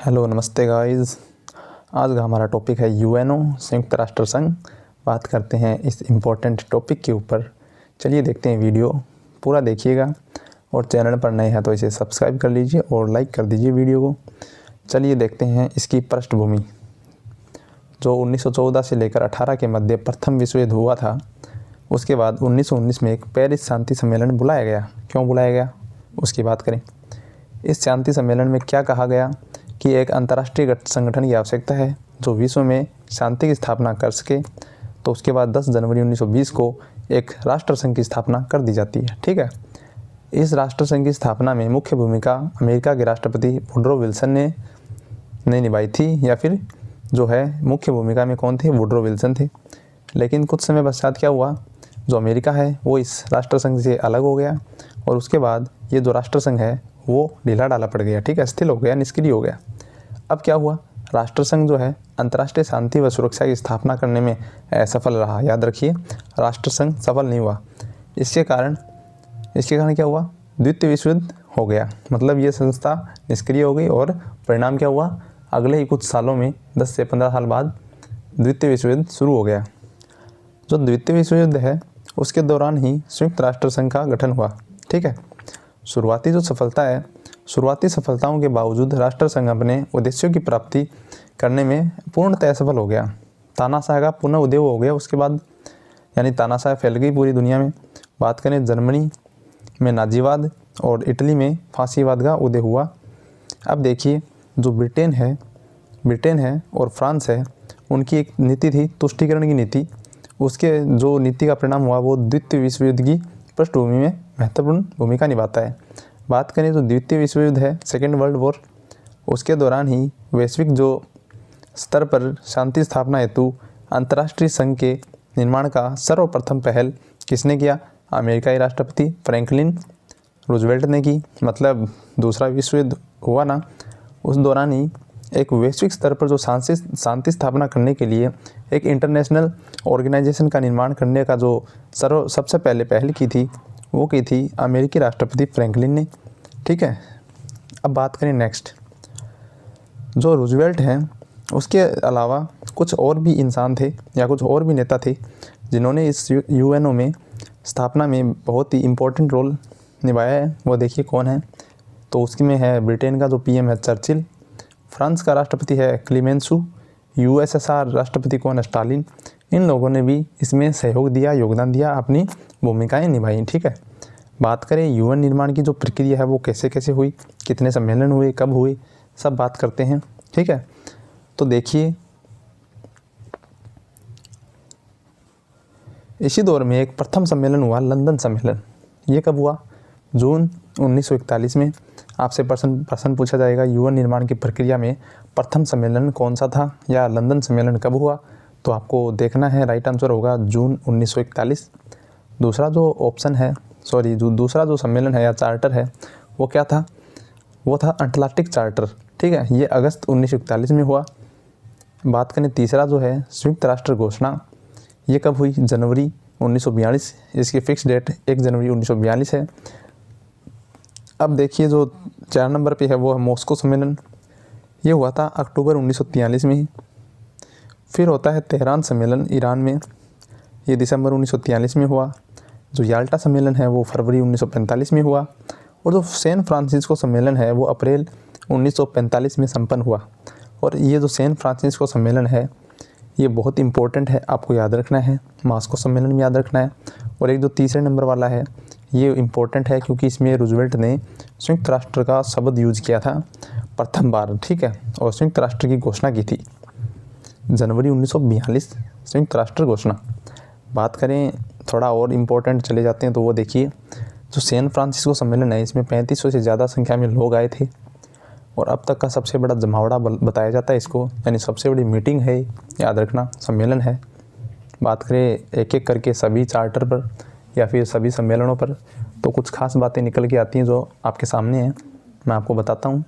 Hello नमस्ते guys. आज का हमारा टॉपिक है यूएनओ संयुक्त राष्ट्र संघ। बात करते हैं इस इम्पोर्टेंट टॉपिक के ऊपर। चलिए देखते हैं वीडियो पूरा देखिएगा और चैनल पर नए हैं तो इसे सब्सक्राइब कर लीजिए और लाइक कर दीजिए वीडियो को। चलिए देखते हैं इसकी पृष्ठभूमि। जो 1914 से लेकर 18 के मध्य प्रथम विश्व युद्ध हुआ था, उसके बाद 1919 में एक पेरिस शांति सम्मेलन बुलाया गया। क्यों बुलाया गया उसकी बात करें। इस शांति सम्मेलन में क्या कहा गया कि एक अंतर्राष्ट्रीय संगठन की आवश्यकता है जो विश्व में शांति की स्थापना कर सके। तो उसके बाद 10 जनवरी 1920 को एक राष्ट्र संघ की स्थापना कर दी जाती है। ठीक है। इस राष्ट्र संघ की स्थापना में मुख्य भूमिका अमेरिका के राष्ट्रपति वुडरो विल्सन ने निभाई थी, या फिर जो है मुख्य भूमिका में कौन थे? वुडरो विल्सन थे। लेकिन कुछ समय पश्चात क्या हुआ, जो अमेरिका है वो इस राष्ट्र संघ से अलग हो गया और उसके बाद ये जो राष्ट्र संघ है वो ढीला डाला पड़ गया। ठीक है, अस्थिर हो गया, निष्क्रिय हो गया। अब क्या हुआ, राष्ट्र संघ जो है अंतर्राष्ट्रीय शांति व सुरक्षा की स्थापना करने में असफल रहा। याद रखिए, राष्ट्र संघ सफल नहीं हुआ। इसके कारण क्या हुआ? द्वितीय विश्व युद्ध हो गया। मतलब ये संस्था निष्क्रिय हो गई और परिणाम क्या हुआ? अगले ही कुछ सालों में 10 से 15 साल बाद द्वितीय विश्व युद्ध शुरू हो गया। जो द्वितीय विश्व युद्ध है उसके दौरान ही संयुक्त राष्ट्र संघ का गठन हुआ। ठीक है। शुरुआती सफलताओं के बावजूद राष्ट्र संघ अपने उद्देश्यों की प्राप्ति करने में पूर्णतः सफल हो गया। तानाशाह का पुनः उदय हो गया उसके बाद, यानी तानाशाह फैल गई पूरी दुनिया में। बात करें जर्मनी में नाजीवाद और इटली में फांसीवाद का उदय हुआ। अब देखिए, जो ब्रिटेन है और फ्रांस है, उनकी एक नीति थी तुष्टीकरण की नीति। उसके जो नीति का परिणाम हुआ वो द्वितीय विश्व युद्ध की पृष्ठभूमि में महत्वपूर्ण भूमिका निभाता है। बात करें तो द्वितीय विश्व युद्ध है, सेकेंड वर्ल्ड वॉर, उसके दौरान ही वैश्विक जो स्तर पर शांति स्थापना हेतु अंतर्राष्ट्रीय संघ के निर्माण का सर्वप्रथम पहल किसने किया? अमेरिकाई राष्ट्रपति फ्रैंकलिन रूजवेल्ट ने की। मतलब दूसरा विश्व युद्ध हुआ ना, उस दौरान ही एक वैश्विक स्तर पर जो शांति स्थापना करने के लिए एक इंटरनेशनल ऑर्गेनाइजेशन का निर्माण करने का जो सबसे पहले पहल की थी वो की थी अमेरिकी राष्ट्रपति फ्रैंकलिन ने। ठीक है। अब बात करें नेक्स्ट, जो रूजवेल्ट हैं उसके अलावा कुछ और भी इंसान थे या कुछ और भी नेता थे जिन्होंने इस यूएनओ में स्थापना में बहुत ही इम्पोर्टेंट रोल निभाया है। वो देखिए कौन है। तो उसकी में है ब्रिटेन का जो पीएम है चर्चिल, फ्रांस का राष्ट्रपति है क्लीमेंसु, यूएसएसआर राष्ट्रपति कौन है? स्टालिन। इन लोगों ने भी इसमें सहयोग दिया, योगदान दिया, अपनी भूमिकाएं निभाई। ठीक है। बात करें यूएन निर्माण की जो प्रक्रिया है वो कैसे कैसे हुई, कितने सम्मेलन हुए, कब हुए, सब बात करते हैं। ठीक है। तो देखिए, इसी दौर में एक प्रथम सम्मेलन हुआ, लंदन सम्मेलन। ये कब हुआ? जून 1941 में। आपसे प्रश्न पूछा जाएगा यूएन निर्माण की प्रक्रिया में प्रथम सम्मेलन कौन सा था या लंदन सम्मेलन कब हुआ? तो आपको देखना है, राइट आंसर होगा जून 1941। दूसरा जो सम्मेलन है या चार्टर है वो क्या था? वो था अटलांटिक चार्टर। ठीक है। ये अगस्त 1941 में हुआ। बात करें तीसरा जो है संयुक्त राष्ट्र घोषणा, ये कब हुई? जनवरी 1942। इसकी फिक्स डेट 1 जनवरी 1942 है। अब देखिए, जो 4 नंबर पे है वो है मॉस्को सम्मेलन। ये हुआ था अक्टूबर 1943 में। फिर होता है तेहरान सम्मेलन ईरान में, ये दिसंबर 1943 में हुआ। जो याल्टा सम्मेलन है वो फरवरी 1945 में हुआ। और जो सैन फ्रांसिस्को सम्मेलन है वो अप्रैल 1945 में संपन्न हुआ। और ये जो सैन फ्रांसिस्को सम्मेलन है ये बहुत इंपॉर्टेंट है, आपको याद रखना है। मॉस्को सम्मेलन में याद रखना है। और एक जो तीसरे नंबर वाला है ये इम्पोर्टेंट है क्योंकि इसमें रूजवेल्ट ने संयुक्त राष्ट्र का शब्द यूज किया था प्रथम बार। ठीक है। और संयुक्त राष्ट्र की घोषणा की थी जनवरी 1942, संयुक्त राष्ट्र घोषणा। बात करें थोड़ा और इम्पोर्टेंट चले जाते हैं तो वो देखिए, जो सैन फ्रांसिस्को सम्मेलन है इसमें 3500 से ज़्यादा संख्या में लोग आए थे और अब तक का सबसे बड़ा जमावड़ा बताया जाता है इसको, यानी सबसे बड़ी मीटिंग है, याद रखना, सम्मेलन है। बात करें एक एक करके सभी चार्टर पर या फिर सभी सम्मेलनों पर तो कुछ खास बातें निकल के आती हैं जो आपके सामने हैं, मैं आपको बताता हूँ।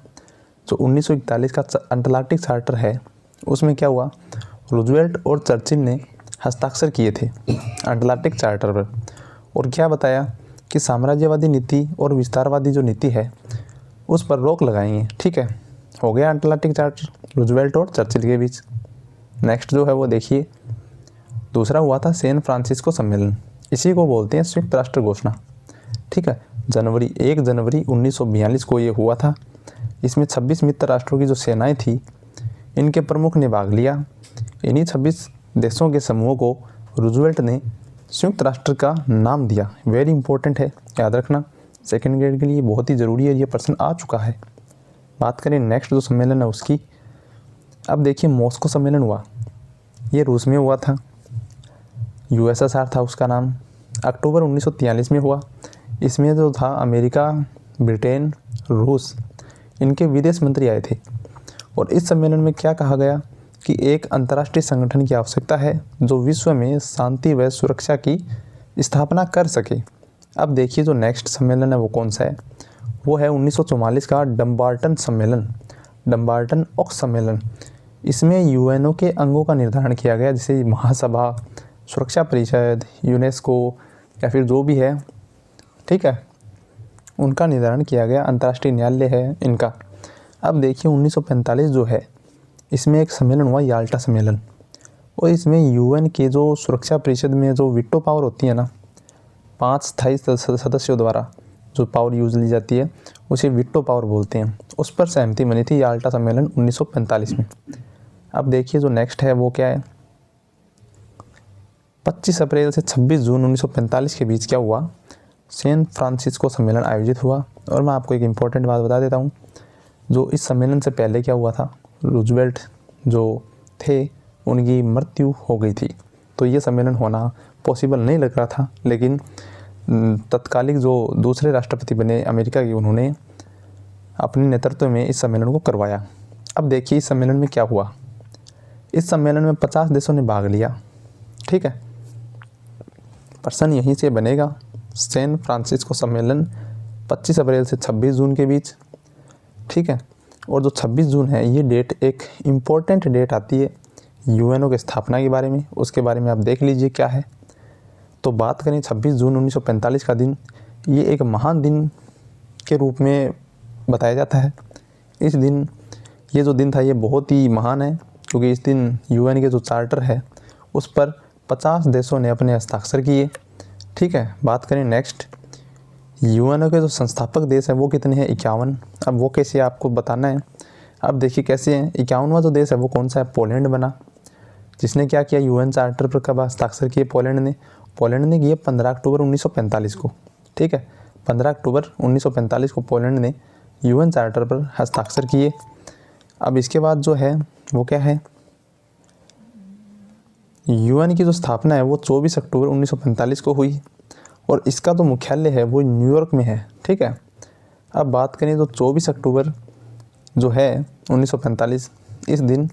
जो 1941 का अटलांटिक चार्टर है उसमें क्या हुआ, रूजवेल्ट और चर्चिल ने हस्ताक्षर किए थे अटलांटिक चार्टर पर और क्या बताया कि साम्राज्यवादी नीति और विस्तारवादी जो नीति है उस पर रोक लगाएंगे। ठीक है। हो गया अटलांटिक चार्टर रूजवेल्ट और चर्चिल के बीच। नेक्स्ट जो है वो देखिए, दूसरा हुआ था सैन फ्रांसिस्को सम्मेलन, इसी को बोलते हैं संयुक्त राष्ट्र घोषणा। ठीक है, 1 जनवरी 1942 को ये हुआ था। इसमें 26 मित्र राष्ट्रों की जो सेनाएं थी इनके प्रमुख ने भाग लिया। इन्हीं 26 देशों के समूह को रूजवेल्ट ने संयुक्त राष्ट्र का नाम दिया। वेरी इंपॉर्टेंट है, याद रखना, सेकेंड ग्रेड के लिए बहुत ही ज़रूरी है, ये प्रश्न आ चुका है। बात करें नेक्स्ट जो सम्मेलन है उसकी, अब देखिए मॉस्को सम्मेलन हुआ, ये रूस में हुआ था, USSR था उसका नाम, अक्टूबर 1943 में हुआ। इसमें जो था अमेरिका, ब्रिटेन, रूस, इनके विदेश मंत्री आए थे। और इस सम्मेलन में क्या कहा गया कि एक अंतर्राष्ट्रीय संगठन की आवश्यकता है जो विश्व में शांति व सुरक्षा की स्थापना कर सके। अब देखिए जो नेक्स्ट सम्मेलन है वो कौन सा है, वो है 1944 का डम्बार्टन सम्मेलन, डम्बार्टन ओक्स सम्मेलन। इसमें UNO के अंगों का निर्धारण किया गया, जैसे महासभा, सुरक्षा परिषद, यूनेस्को या फिर जो भी है, ठीक है, उनका निर्धारण किया गया। अंतर्राष्ट्रीय न्यायालय है इनका। अब देखिए 1945 जो है इसमें एक सम्मेलन हुआ, याल्टा सम्मेलन, और इसमें UN के जो सुरक्षा परिषद में जो वीटो पावर होती है ना, 5 स्थायी सदस्यों द्वारा जो पावर यूज ली जाती है उसे वीटो पावर बोलते हैं, उस पर सहमति बनी थी याल्टा सम्मेलन 1945 में। अब देखिए जो नेक्स्ट है वो क्या है, 25 अप्रैल से 26 जून 1945 के बीच क्या हुआ, सैन फ्रांसिस्को सम्मेलन आयोजित हुआ। और मैं आपको एक इम्पॉर्टेंट बात बता देता हूँ, जो इस सम्मेलन से पहले क्या हुआ था, रूजवेल्ट जो थे उनकी मृत्यु हो गई थी, तो ये सम्मेलन होना पॉसिबल नहीं लग रहा था। लेकिन तत्कालिक जो दूसरे राष्ट्रपति बने अमेरिका के, उन्होंने अपने नेतृत्व में इस सम्मेलन को करवाया। अब देखिए इस सम्मेलन में क्या हुआ, इस सम्मेलन में 50 देशों ने भाग लिया। ठीक है, प्रश्न यहीं से बनेगा, सैन फ्रांसिस्को सम्मेलन 25 अप्रैल से 26 जून के बीच। ठीक है, और जो 26 जून है ये डेट एक इम्पोर्टेंट डेट आती है UNO की स्थापना के बारे में, उसके बारे में आप देख लीजिए क्या है। तो बात करें 26 जून 1945 का दिन, ये एक महान दिन के रूप में बताया जाता है। इस दिन, ये जो दिन था ये बहुत ही महान है, क्योंकि इस दिन UN के जो चार्टर है उस पर 50 देशों ने अपने हस्ताक्षर किए। ठीक है, बात करें नेक्स्ट, UNO के जो संस्थापक देश है वो कितने हैं, 51। अब वो कैसे आपको बताना है। अब देखिए कैसे हैं, 51वां जो देश है वो कौन सा है, पोलैंड बना, जिसने क्या किया, UN चार्टर पर कब हस्ताक्षर किए, पोलैंड ने किए 15 अक्टूबर 1945 को। ठीक है, 15 अक्टूबर 1945 को पोलैंड ने UN चार्टर पर हस्ताक्षर किए। अब इसके बाद जो है वो क्या है, UN की जो स्थापना है वो 24 अक्टूबर 1945 को हुई, और इसका तो मुख्यालय है वो न्यूयॉर्क में है। ठीक है, अब बात करें तो 24 अक्टूबर जो है 1945, इस दिन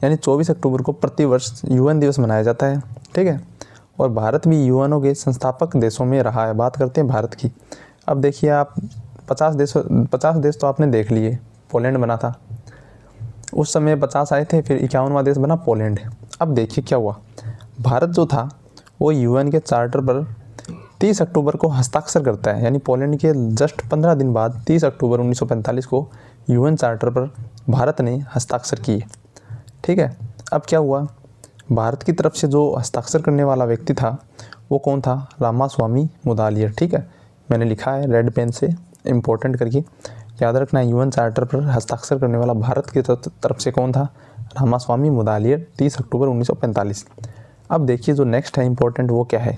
यानी 24 अक्टूबर को प्रतिवर्ष UN दिवस मनाया जाता है। ठीक है, और भारत भी UNO के संस्थापक देशों में रहा है। बात करते हैं भारत की। अब देखिए आप 50 देश तो आपने देख लिए, पोलैंड बना था उस समय, 50 आए थे, फिर 51वां देश बना पोलैंड। अब देखिए क्या हुआ, भारत जो था वो UN के चार्टर पर 30 अक्टूबर को हस्ताक्षर करता है, यानी पोलैंड के जस्ट 15 दिन बाद 30 अक्टूबर 1945 को UN चार्टर पर भारत ने हस्ताक्षर किए। ठीक है, अब क्या हुआ, भारत की तरफ से जो हस्ताक्षर करने वाला व्यक्ति था वो कौन था, रामास्वामी मुदालियर। ठीक है, मैंने लिखा है रेड पेन से, इम्पोर्टेंट करके याद रखना है। UN चार्टर पर हस्ताक्षर करने वाला भारत की तरफ से कौन था, रामास्वामी मुदालियर, 30 अक्टूबर 1945। अब देखिए जो नेक्स्ट है इम्पोर्टेंट वो क्या है।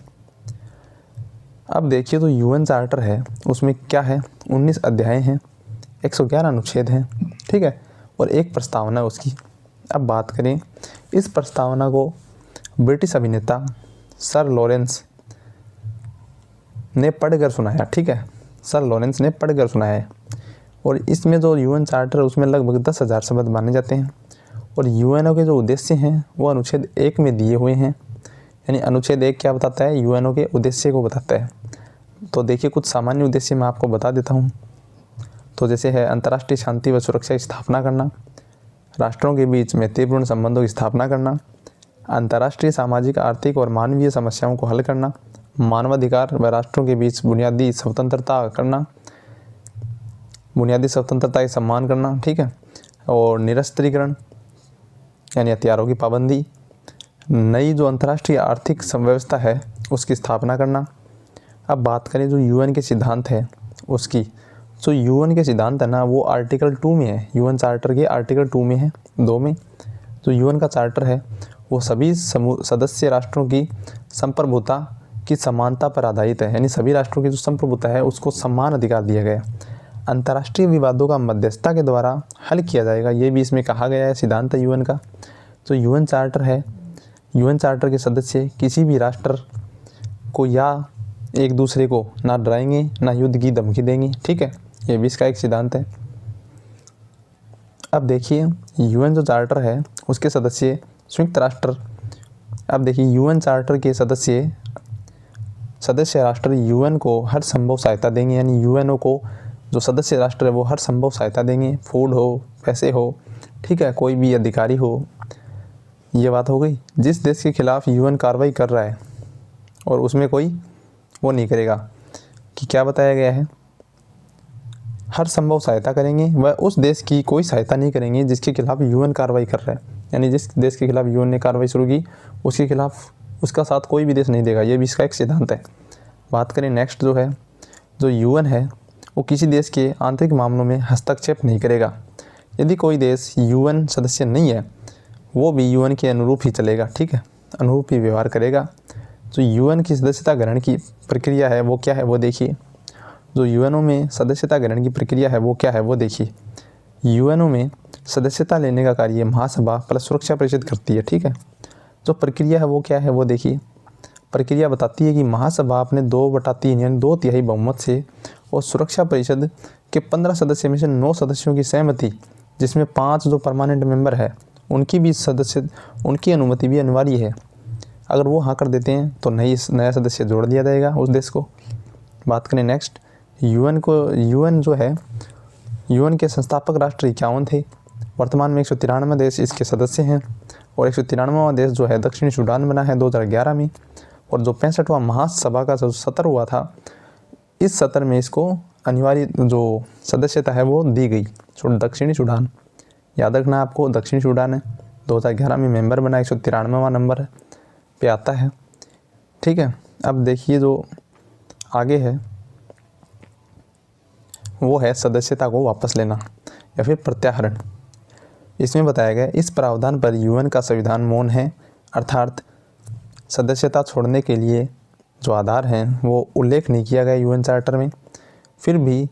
अब देखिए जो UN चार्टर है उसमें क्या है, 19 अध्याय हैं, 111 अनुच्छेद हैं। ठीक है, और एक प्रस्तावना है उसकी। अब बात करें, इस प्रस्तावना को ब्रिटिश अभिनेता सर लॉरेंस ने पढ़कर सुनाया। ठीक है, सर लॉरेंस ने पढ़कर सुनाया है, और इसमें जो UN चार्टर है उसमें लगभग 10,000 शब्द माने जाते हैं, और UNO के जो उद्देश्य हैं वो अनुच्छेद 1 में दिए हुए हैं। यानी अनुच्छेद 1 क्या बताता है, UNO के उद्देश्य को बताता है। तो देखिए कुछ सामान्य उद्देश्य मैं आपको बता देता हूँ। तो जैसे है, अंतर्राष्ट्रीय शांति व सुरक्षा की स्थापना करना, राष्ट्रों के बीच मैत्रीपूर्ण संबंधों की स्थापना करना, अंतर्राष्ट्रीय सामाजिक, आर्थिक और मानवीय समस्याओं को हल करना, मानवाधिकार व राष्ट्रों के बीच बुनियादी स्वतंत्रता करना, बुनियादी स्वतंत्रता का सम्मान करना। ठीक है, और निरस्त्रीकरण यानी हथियारों की पाबंदी, नई जो अंतर्राष्ट्रीय आर्थिक व्यवस्था है उसकी स्थापना करना। अब बात करें जो यूएन के सिद्धांत है उसकी, जो यूएन के सिद्धांत है ना वो आर्टिकल 2 में है, यूएन चार्टर के आर्टिकल 2 में है, 2 में जो यूएन का चार्टर है वो सभी सदस्य राष्ट्रों की संप्रभुता की समानता पर आधारित है, यानी सभी राष्ट्रों की जो संप्रभुता है उसको समान अधिकार दिया गया है। अंतर्राष्ट्रीय विवादों का मध्यस्थता के द्वारा हल किया जाएगा, ये भी इसमें कहा गया है, सिद्धांत है यूएन का। जो यूएन चार्टर है, यूएन चार्टर के सदस्य किसी भी राष्ट्र को या एक दूसरे को ना डराएंगे ना युद्ध की धमकी देंगे, ठीक है, ये भी इसका एक सिद्धांत है। अब देखिए यूएन जो चार्टर है उसके सदस्य संयुक्त राष्ट्र, अब देखिए यूएन चार्टर के सदस्य राष्ट्र यूएन को हर संभव सहायता देंगे, यानी यूएनओ को जो सदस्य राष्ट्र है वो हर संभव सहायता देंगे, फूड हो, पैसे हो, ठीक है, कोई भी अधिकारी हो, ये बात हो गई। जिस देश के खिलाफ यूएन कार्रवाई कर रहा है और उसमें कोई वो नहीं करेगा कि क्या बताया गया है, हर संभव सहायता करेंगे, वह उस देश की कोई सहायता नहीं करेंगे जिसके खिलाफ यूएन कार्रवाई कर रहा है, यानी जिस देश के खिलाफ यूएन ने कार्रवाई शुरू की उसके खिलाफ उसका साथ कोई भी देश नहीं देगा, ये भी इसका एक सिद्धांत है। बात करें नेक्स्ट जो है, जो यूएन है वो किसी देश के आंतरिक मामलों में हस्तक्षेप नहीं करेगा। यदि कोई देश यूएन सदस्य नहीं है वो भी यूएन के अनुरूप ही चलेगा, ठीक है, अनुरूप ही व्यवहार करेगा। जो यूएन की सदस्यता ग्रहण की प्रक्रिया है वो क्या है वो देखिए, जो यूएनओ में सदस्यता ग्रहण की प्रक्रिया है वो क्या है वो देखिए। यूएनओ में सदस्यता लेने का कार्य महासभा प्लस सुरक्षा परिषद करती है, ठीक है। जो प्रक्रिया है वो क्या है वो देखिए। प्रक्रिया बताती है कि महासभा अपने 2/3 यानी 2/3 बहुमत से और सुरक्षा परिषद के 15 सदस्य में से 9 सदस्यों की सहमति, जिसमें 5 जो परमानेंट मेंबर है उनकी अनुमति भी अनिवार्य है। अगर वो हाँ कर देते हैं तो नया सदस्य जोड़ दिया जाएगा उस देश को। बात करें नेक्स्ट, यूएन जो है, यूएन के संस्थापक राष्ट्र 51 थे, वर्तमान में 193 देश इसके सदस्य हैं और 193वां देश जो है दक्षिणी सूडान बना है 2011 में। और जो 65वां महासभा का जो सत्र हुआ था, इस सत्र में इसको अनिवार्य जो सदस्यता है वो दी गई, दक्षिणी सूडान, याद रखना आपको, दक्षिणी सूडान है, 2011 में मेंबर बना, 193वां नंबर पे आता है, ठीक है। अब देखिए जो आगे है वो है सदस्यता को वापस लेना या फिर प्रत्याहरण। इसमें बताया गया इस प्रावधान पर यूएन का संविधान मौन है, अर्थात सदस्यता छोड़ने के लिए जो आधार हैं वो उल्लेख नहीं किया गया यूएन चार्टर में। फिर भी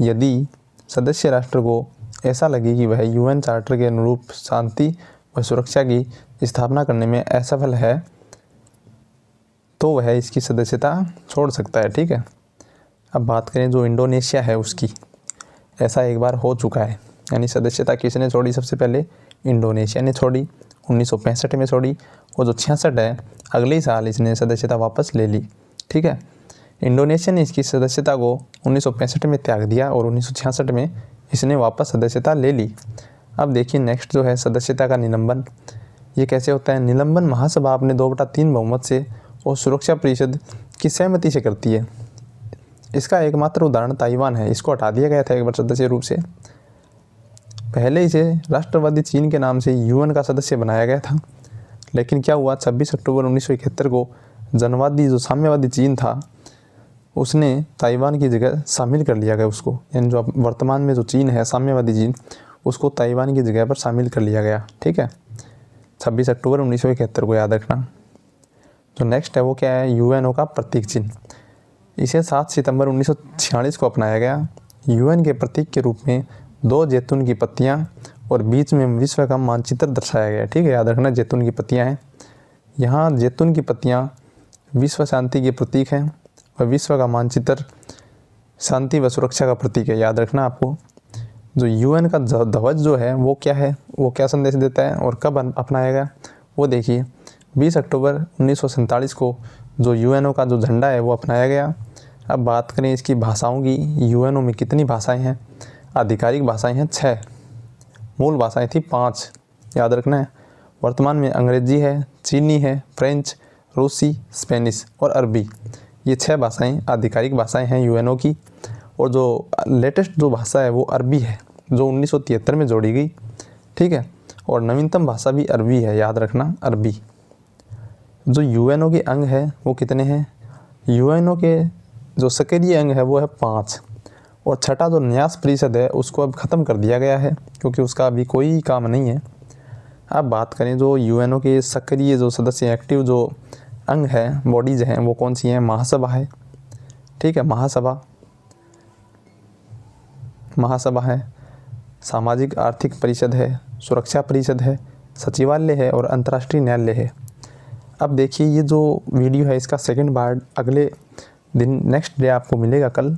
यदि सदस्य राष्ट्र को ऐसा लगे कि वह यूएन चार्टर के अनुरूप शांति व सुरक्षा की स्थापना करने में असफल है तो वह इसकी सदस्यता छोड़ सकता है, ठीक है। अब बात करें जो इंडोनेशिया है उसकी, ऐसा एक बार हो चुका है, यानी सदस्यता किसने छोड़ी, सबसे पहले इंडोनेशिया ने छोड़ी, 1965 में छोड़ी, और जो 66 है अगले ही साल इसने सदस्यता वापस ले ली, ठीक है। इंडोनेशिया ने इसकी सदस्यता को 1965 में त्याग दिया और 1966 में इसने वापस सदस्यता ले ली। अब देखिए नेक्स्ट जो है सदस्यता का निलंबन, ये कैसे होता है। निलंबन महासभा अपने 2/3 बहुमत से और सुरक्षा परिषद की सहमति से करती है। इसका एकमात्र उदाहरण ताइवान है, इसको हटा दिया गया था एक बार सदस्य रूप से, पहले इसे राष्ट्रवादी चीन के नाम से यूएन का सदस्य बनाया गया था, लेकिन क्या हुआ 26 अक्टूबर 1971 को जनवादी जो साम्यवादी चीन था उसने ताइवान की जगह शामिल कर लिया गया उसको, यानी जो वर्तमान में जो चीन है साम्यवादी चीन, उसको ताइवान की जगह पर शामिल कर लिया गया, ठीक है, 26 अक्टूबर 1971 को याद रखना। जो नेक्स्ट है वो क्या है, यूएनओ का प्रतीक चिन्ह, इसे 7 सितंबर 1946 को अपनाया गया। यूएन के प्रतीक के रूप में 2 जैतून की पत्तियां और बीच में विश्व का मानचित्र दर्शाया गया, ठीक है, याद रखना जैतून की पत्तियां हैं। यहाँ जैतून की पत्तियां विश्व शांति के प्रतीक हैं और विश्व का मानचित्र शांति व सुरक्षा का प्रतीक है, याद रखना आपको। जो यूएन का ध्वज जो है वो क्या है, वो क्या संदेश देता है और कब अपनाया गया वो देखिए। 20 अक्टूबर 1947 को जो यूएनओ का जो झंडा है वो अपनाया गया। अब बात करें इसकी भाषाओं की, यूएनओ में कितनी भाषाएं हैं, आधिकारिक भाषाएं हैं 6, मूल भाषाएं थी 5, याद रखना है। वर्तमान में अंग्रेजी है, चीनी है, फ्रेंच, रूसी, स्पेनिश और अरबी, ये 6 भाषाएं आधिकारिक भाषाएं हैं यूएनओ की। और जो लेटेस्ट जो भाषा है वो अरबी है, जो 1973 में जोड़ी गई। ठीक है। और नवीनतम भाषा भी अरबी है, याद रखना अरबी। जो यूएनओ के अंग है वो कितने हैं? यूएनओ के जो सक्रिय अंग है वो है 5। और छठा जो न्यास परिषद है उसको अब ख़त्म कर दिया गया है क्योंकि उसका अभी कोई काम नहीं है। अब बात करें जो यूएनओ के सक्रिय जो सदस्य एक्टिव जो अंग है, बॉडीज़ हैं, वो कौन सी हैं? महासभा है, ठीक है, महासभा है, सामाजिक आर्थिक परिषद है, सुरक्षा परिषद है, सचिवालय है और अंतर्राष्ट्रीय न्यायालय है। अब देखिए ये जो वीडियो है इसका सेकंड पार्ट अगले दिन नेक्स्ट डे आपको मिलेगा कल,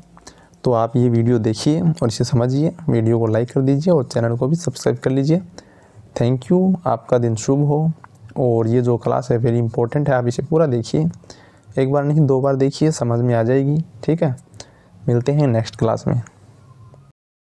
तो आप ये वीडियो देखिए और इसे समझिए। वीडियो को लाइक कर दीजिए और चैनल को भी सब्सक्राइब कर लीजिए। थैंक यू, आपका दिन शुभ हो। और ये जो क्लास है वेरी इंपॉर्टेंट है, आप इसे पूरा देखिए, एक बार नहीं 2 बार देखिए, समझ में आ जाएगी, ठीक है। मिलते हैं नेक्स्ट क्लास में।